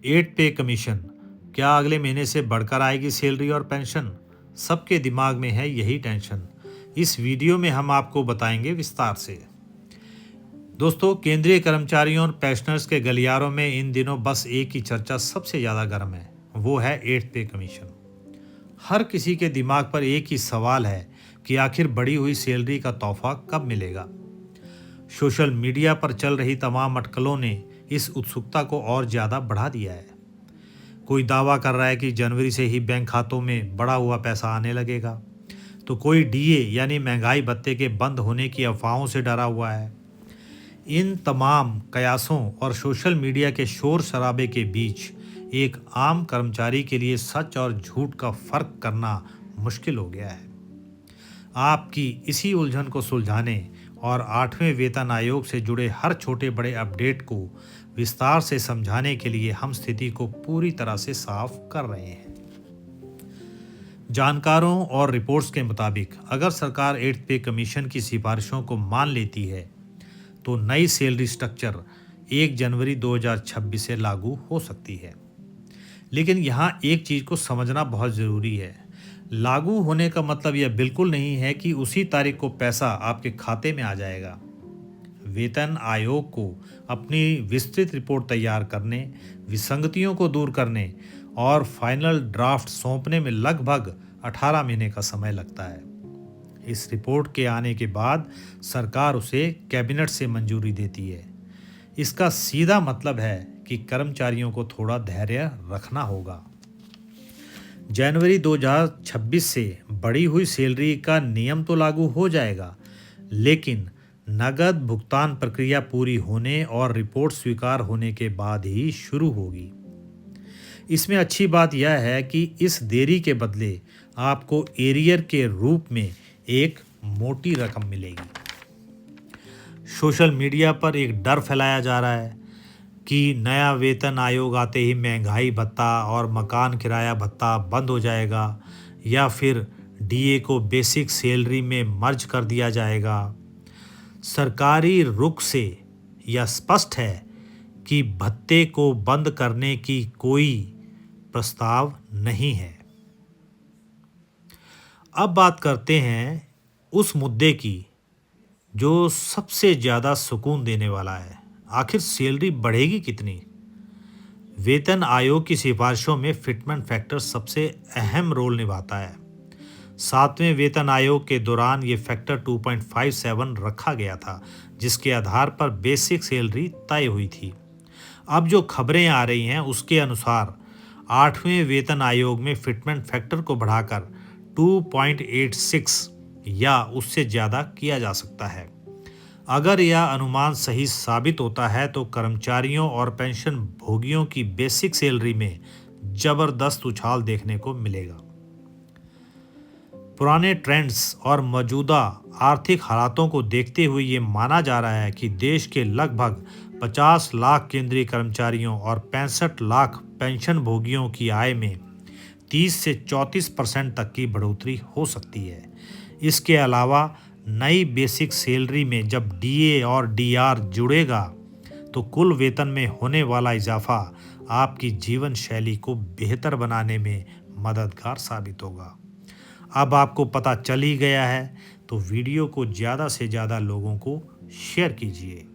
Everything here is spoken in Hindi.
एट पे कमीशन, क्या अगले महीने से बढ़कर आएगी सैलरी और पेंशन? सबके दिमाग में है यही टेंशन। इस वीडियो में हम आपको बताएंगे विस्तार से। दोस्तों, केंद्रीय कर्मचारियों और पेंशनर्स के गलियारों में इन दिनों बस एक ही चर्चा सबसे ज़्यादा गर्म है, वो है एट पे कमीशन। हर किसी के दिमाग पर एक ही सवाल है कि आखिर बढ़ी हुई सैलरी का तोहफा कब मिलेगा। सोशल मीडिया पर चल रही तमाम अटकलों ने इस उत्सुकता को और ज़्यादा बढ़ा दिया है। कोई दावा कर रहा है कि जनवरी से ही बैंक खातों में बढ़ा हुआ पैसा आने लगेगा, तो कोई डीए यानी महंगाई भत्ते के बंद होने की अफवाहों से डरा हुआ है। इन तमाम कयासों और सोशल मीडिया के शोर शराबे के बीच एक आम कर्मचारी के लिए सच और झूठ का फर्क करना मुश्किल हो गया है। आपकी इसी उलझन को सुलझाने और 8वें वेतन आयोग से जुड़े हर छोटे बड़े अपडेट को विस्तार से समझाने के लिए हम स्थिति को पूरी तरह से साफ कर रहे हैं। जानकारों और रिपोर्ट्स के मुताबिक अगर सरकार एट्थ पे कमीशन की सिफारिशों को मान लेती है तो नई सैलरी स्ट्रक्चर 1 जनवरी 2026 से लागू हो सकती है। लेकिन यहाँ एक चीज़ को समझना बहुत ज़रूरी है। लागू होने का मतलब यह बिल्कुल नहीं है कि उसी तारीख को पैसा आपके खाते में आ जाएगा। वेतन आयोग को अपनी विस्तृत रिपोर्ट तैयार करने, विसंगतियों को दूर करने और फाइनल ड्राफ्ट सौंपने में लगभग 18 महीने का समय लगता है। इस रिपोर्ट के आने के बाद सरकार उसे कैबिनेट से मंजूरी देती है। इसका सीधा मतलब है कि कर्मचारियों को थोड़ा धैर्य रखना होगा। जनवरी 2026 से बढ़ी हुई सैलरी का नियम तो लागू हो जाएगा, लेकिन नगद भुगतान प्रक्रिया पूरी होने और रिपोर्ट स्वीकार होने के बाद ही शुरू होगी। इसमें अच्छी बात यह है कि इस देरी के बदले आपको एरियर के रूप में एक मोटी रकम मिलेगी। सोशल मीडिया पर एक डर फैलाया जा रहा है कि नया वेतन आयोग आते ही महंगाई भत्ता और मकान किराया भत्ता बंद हो जाएगा या फिर डीए को बेसिक सैलरी में मर्ज कर दिया जाएगा। सरकारी रुख से यह स्पष्ट है कि भत्ते को बंद करने की कोई प्रस्ताव नहीं है। अब बात करते हैं उस मुद्दे की जो सबसे ज़्यादा सुकून देने वाला है। आखिर सैलरी बढ़ेगी कितनी? वेतन आयोग की सिफारिशों में फिटमेंट फैक्टर सबसे अहम रोल निभाता है। 7वें वेतन आयोग के दौरान ये फैक्टर 2.57 रखा गया था, जिसके आधार पर बेसिक सैलरी तय हुई थी। अब जो खबरें आ रही हैं उसके अनुसार 8वें वेतन आयोग में फिटमेंट फैक्टर को बढ़ाकर 2.86 या उससे ज़्यादा किया जा सकता है। अगर यह अनुमान सही साबित होता है तो कर्मचारियों और पेंशन भोगियों की बेसिक सैलरी में जबरदस्त उछाल देखने को मिलेगा। पुराने ट्रेंड्स और मौजूदा आर्थिक हालातों को देखते हुए ये माना जा रहा है कि देश के लगभग 50 लाख केंद्रीय कर्मचारियों और 65 लाख पेंशन भोगियों की आय में 30 से 34% तक की बढ़ोतरी हो सकती है। इसके अलावा नई बेसिक सैलरी में जब डीए और डीआर जुड़ेगा तो कुल वेतन में होने वाला इजाफा आपकी जीवन शैली को बेहतर बनाने में मददगार साबित होगा। अब आपको पता चल ही गया है, तो वीडियो को ज़्यादा से ज़्यादा लोगों को शेयर कीजिए।